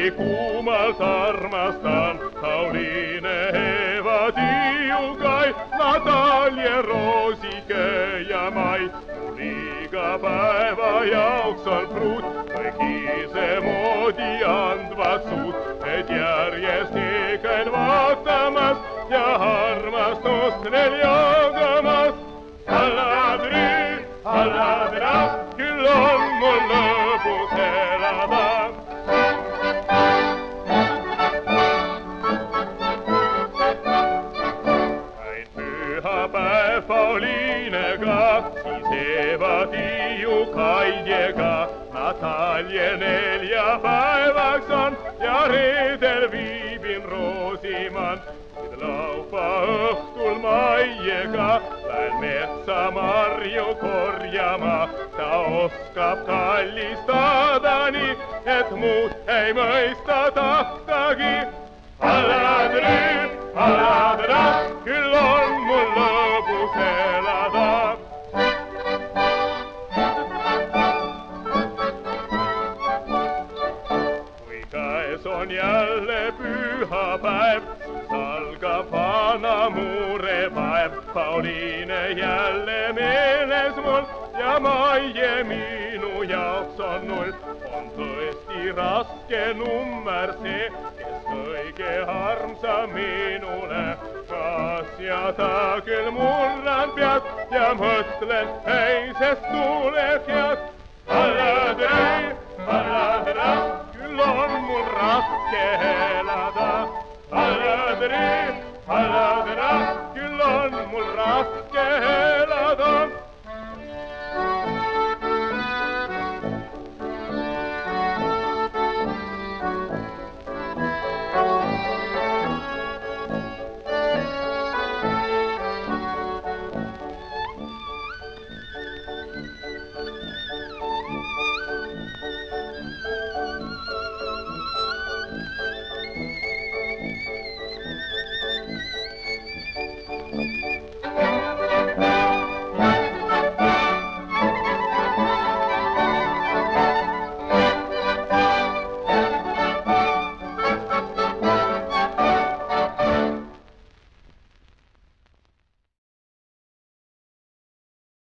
ei kuumalt armastan, Pauliine, Eva, Tiiukai, Natalja, Roosike ja Mai. Mul iga päeva jaoks on pruut, kõik isemoodi andvad suud, et järjest nii käin vaatamas ja armastust neil jagamas. Alladra, küll on mul lõbus elada. Käin pühapäev Pauliinega, siis Eva, Tiiukaidega, Natalja neljapäevaks on ja reedel viibin Roosimann. Laupa õhtul Maiega lähen metsa marju korjama, ta oskab kallistada nii, et muud ei mõista tahtagi. Alladra, küll on mul lõbus elada. Kui käes on jälle pühapäev, algab vana murepäev. Pauliine jälle meeles mul ja Maie minu jaoks on null. On tõesti raske nummer see, kes kõige armsam minule. Kas ja ta küll murran pead ja mõtlen, ei, sest tuleb head. Alladra, küll on mul raske elada. Alladra, küll on mul raske